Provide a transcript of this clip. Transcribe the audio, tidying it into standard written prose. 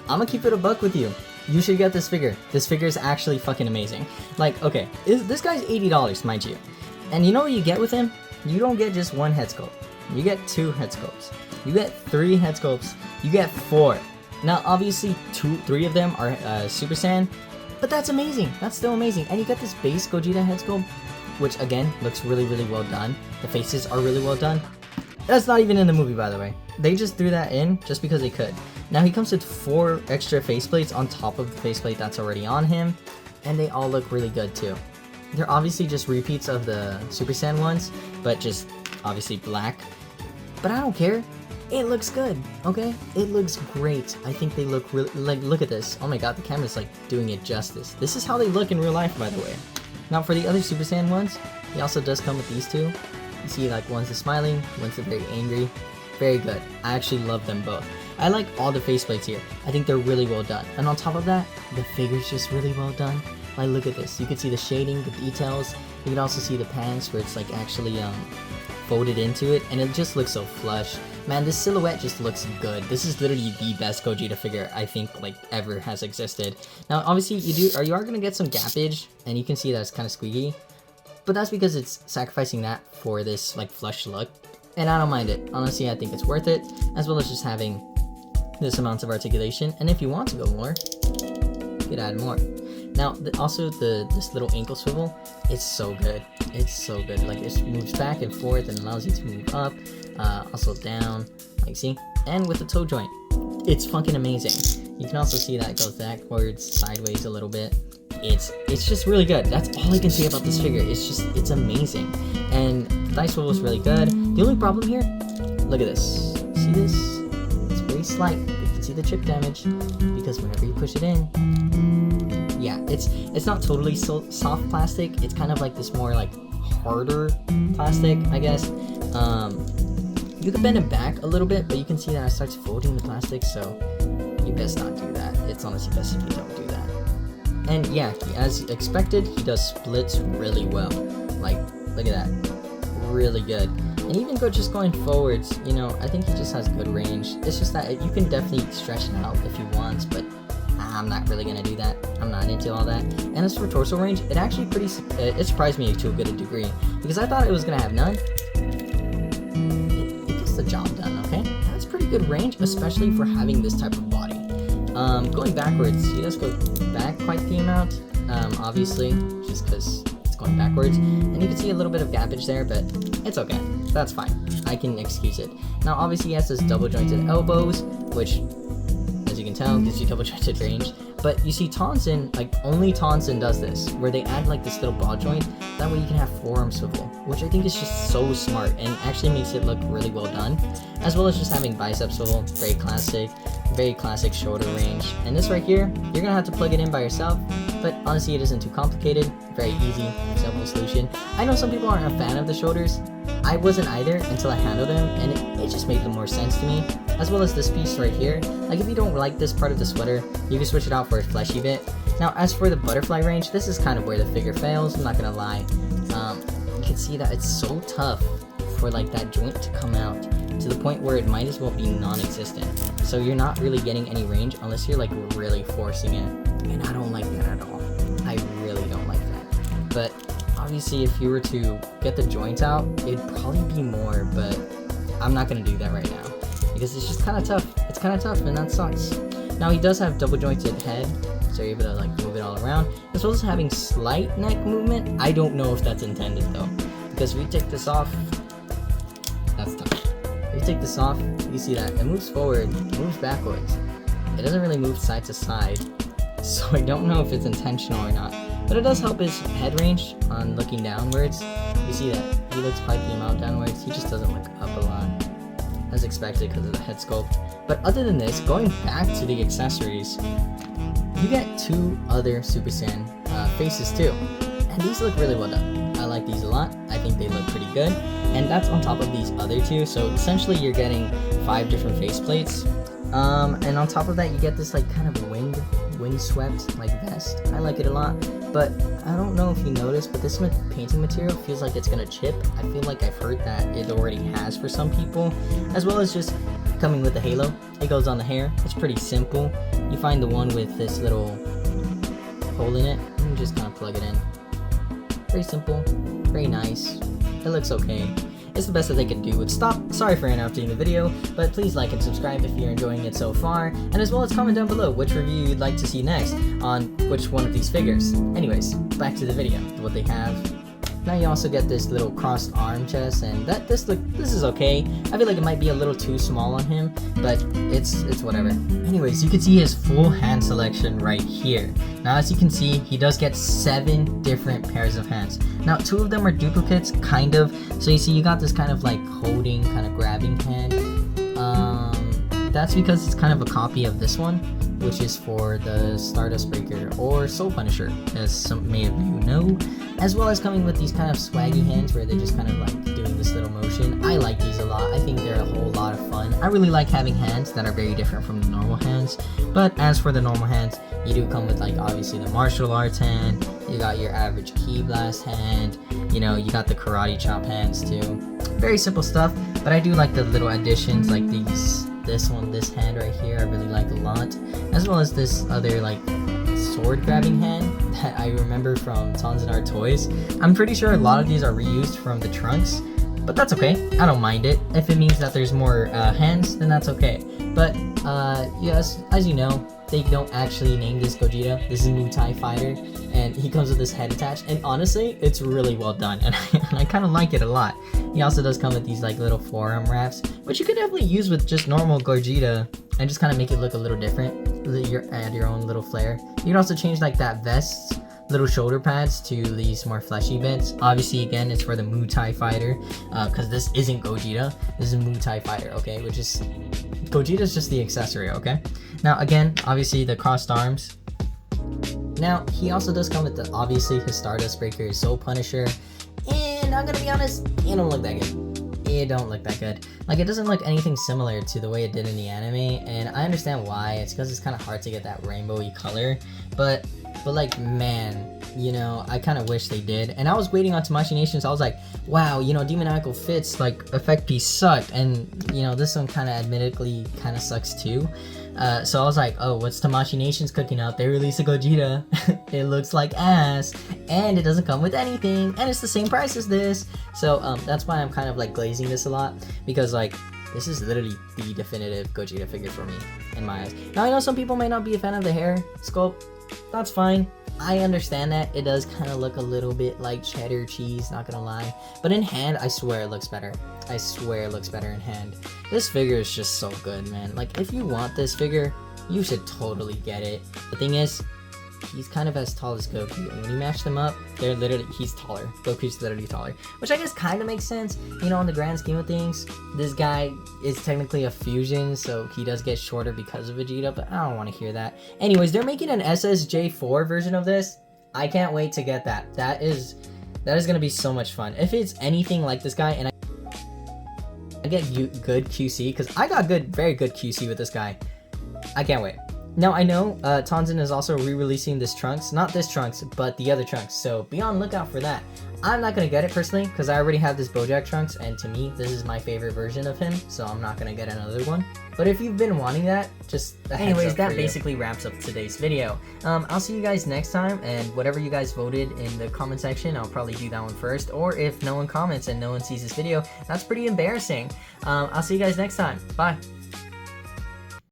I'm gonna keep it a buck with you. You should get this figure. This figure is actually fucking amazing. Like, okay, this guy's $80, mind you. And you know what you get with him? You don't get just one head sculpt. You get 2 head sculpts. You get 3 head sculpts. You get 4. Now, obviously, 3 of them are Super Saiyan, but that's amazing. That's still amazing. And you get this base Gogeta head sculpt, which again looks really, really well done. The faces are really well done. That's not even in the movie, by the way. They just threw that in just because they could. Now he comes with 4 extra faceplates on top of the faceplate that's already on him, and they all look really good too. They're obviously just repeats of the Super Saiyan ones, but just obviously black. But I don't care. It looks good, okay? It looks great. I think they look really, like, look at this. Oh my god, the camera's like doing it justice. This is how they look in real life, by the way. Now for the other Super Saiyan ones, he also does come with these 2. You see, like, one's a smiling, one's a very angry. Very good. I actually love them both. I like all the faceplates here. I think they're really well done. And on top of that, the figure's just really well done. Like, look at this. You can see the shading, the details. You can also see the pants where it's like actually folded into it, and it just looks so flush. Man, this silhouette just looks good. This is literally the best Gogeta figure I think like ever has existed. Now, obviously, you are gonna get some gappage, and you can see that it's kind of squeaky, but that's because it's sacrificing that for this like flush look, and I don't mind it. Honestly, I think it's worth it, as well as just having this amount of articulation. And if you want to go more, you could add more. Now, also this little ankle swivel, it's so good. It's so good. Like, it moves back and forth and allows you to move up, also down, like, see? And with the toe joint, it's fucking amazing. You can also see that it goes backwards, sideways a little bit. It's just really good. That's all I can say about this figure. It's amazing. And the thigh swivel is really good. The only problem here, look at this. See this? It's very slight. You can see the chip damage, because whenever you push it in, yeah, it's not totally soft plastic. It's kind of like this more like harder plastic, I guess. You can bend it back a little bit, but you can see that it starts folding the plastic, so you best not do that. It's honestly best if you don't do that. And yeah, as expected, he does splits really well. Like, look at that, really good. And even going forwards, you know, I think he just has good range. It's just that you can definitely stretch it out if you want, but I'm not really gonna do that. I'm not into all that. And as for torso range, it actually it surprised me to a good degree, because I thought it was gonna have none. It gets the job done, okay? That's pretty good range, especially for having this type of body. Going backwards, he does go back quite the amount, obviously, just because it's going backwards. And you can see a little bit of gappage there, but it's okay. That's fine. I can excuse it. Now, obviously, he has this double jointed elbows, which, as you can tell, gives you double jointed range. But you see Tonsen, like, only Tonsen does this, where they add like this little ball joint. That way you can have forearm swivel, which I think is just so smart and actually makes it look really well done. As well as just having bicep swivel, very classic shoulder range. And this right here, you're gonna have to plug it in by yourself, but honestly, it isn't too complicated. Very easy, simple solution. I know some people aren't a fan of the shoulders. I wasn't either until I handled them, and it just made more sense to me. As well as this piece right here. Like, if you don't like this part of the sweater, you can switch it out for a fleshy bit. Now, as for the butterfly range, this is kind of where the figure fails, I'm not gonna lie. You can see that it's so tough for like that joint to come out, to the point where it might as well be non-existent. So you're not really getting any range unless you're like really forcing it. And I don't like that at all. I really don't like that. But obviously, if you were to get the joints out, it'd probably be more, but I'm not gonna do that right now, because it's just kind of tough. It's kind of tough, and that sucks. Now, he does have double jointed head, so you're able to like move it all around, as well as having slight neck movement. I don't know if that's intended though, because if we take this off, that's tough. If you take this off, you see that it moves forward, it moves backwards. It doesn't really move side to side, so I don't know if it's intentional or not. But it does help his head range on looking downwards. You see that he looks quite the amount downwards. He just doesn't look up a lot, as expected because of the head sculpt. But other than this, going back to the accessories, you get 2 other Super Saiyan faces too, and these look really well done. I like these a lot. I think they look pretty good, and that's on top of these other 2. So essentially, you're getting 5 different face plates, and on top of that, you get this like kind of windswept like vest. I like it a lot, but I don't know if you noticed, but this painting material feels like it's gonna chip. I feel like I've heard that it already has for some people, as well as just coming with the halo. It goes on the hair. It's pretty simple. You find the one with this little hole in it, and you just kind of plug it in. Very simple, very nice. It looks okay. It's the best that they can do with stock. Sorry for interrupting the video, but please like and subscribe if you're enjoying it so far, and as well as comment down below which review you'd like to see next on which one of these figures. Anyways, back to the video, what they have. Now you also get this little crossed arm chest, and this is okay. I feel like it might be a little too small on him, but it's whatever. Anyways, you can see his full hand selection right here. Now as you can see, he does get 7 different pairs of hands. Now 2 of them are duplicates, kind of. So you see you got this kind of like holding, kind of grabbing hand. That's because it's kind of a copy of this one, which is for the Stardust Breaker or Soul Punisher, as some may of you know, as well as coming with these kind of swaggy hands where they're just kind of like doing this little motion. I like these a lot. I think they're a whole lot of fun. I really like having hands that are very different from the normal hands, but as for the normal hands, you do come with like obviously the martial arts hand, you got your average ki blast hand, you know, you got the karate chop hands too. Very simple stuff, but I do like the little additions like this hand right here, I really like a lot, as well as this other like sword grabbing hand that I remember from Tonsen Art Toys. I'm pretty sure a lot of these are reused from the trunks, but that's okay. I don't mind it. If it means that there's more hands, then that's okay. But yes, as you know, they don't actually name this Gogeta. This is Muay Fighter, and he comes with this head attached, and honestly, it's really well done, and I kind of like it a lot. He also does come with these like little forearm wraps, which you could definitely use with just normal Gogeta and just kind of make it look a little different. Add your own little flair. You can also change like that vest's little shoulder pads to these more fleshy bits. Obviously, again, it's for the Muay Fighter, because this isn't Gogeta. This is Muay Fighter, okay? Which is Gogeta's just the accessory, okay? Now, again, obviously the crossed arms. Now, he also does come with obviously his Stardust Breaker, Soul Punisher, and I'm gonna be honest, it don't look that good. It don't look that good. Like, it doesn't look anything similar to the way it did in the anime, and I understand why. It's because it's kind of hard to get that rainbowy color, but like, man, you know, I kind of wish they did. And I was waiting on Tamashii, so I was like, wow, you know, Demoniacal Fit's like effect piece sucked, and you know, this one kind of admittedly kind of sucks too. So I was like, oh, what's Tamashii Nation's cooking up? They released a Gogeta. It looks like ass, and it doesn't come with anything, and it's the same price as this. So that's why I'm kind of like glazing this a lot, because like, this is literally the definitive Gogeta figure for me, in my eyes. Now I know some people may not be a fan of the hair sculpt. That's fine. I understand that. It does kind of look a little bit like cheddar cheese, not gonna lie. But in hand, I swear it looks better. I swear it looks better in hand. This figure is just so good, man. Like, if you want this figure, you should totally get it. The thing is, he's kind of as tall as Goku, and when you match them up, he's taller. Goku's literally taller, which I guess kind of makes sense, you know, in the grand scheme of things. This guy is technically a fusion, so he does get shorter because of Vegeta, but I don't want to hear that. Anyways, they're making an SSJ4 version of this. I can't wait to get that. That is gonna be so much fun. If it's anything like this guy, and I get good QC, because I got very good QC with this guy, I can't wait. Now, I know Tonsen is also re-releasing this Trunks. Not this Trunks, but the other Trunks. So be on lookout for that. I'm not going to get it personally because I already have this Bojack Trunks. And to me, this is my favorite version of him. So I'm not going to get another one. But if you've been wanting that, just anyways, that basically wraps up today's video. I'll see you guys next time. And whatever you guys voted in the comment section, I'll probably do that one first. Or if no one comments and no one sees this video, that's pretty embarrassing. I'll see you guys next time. Bye.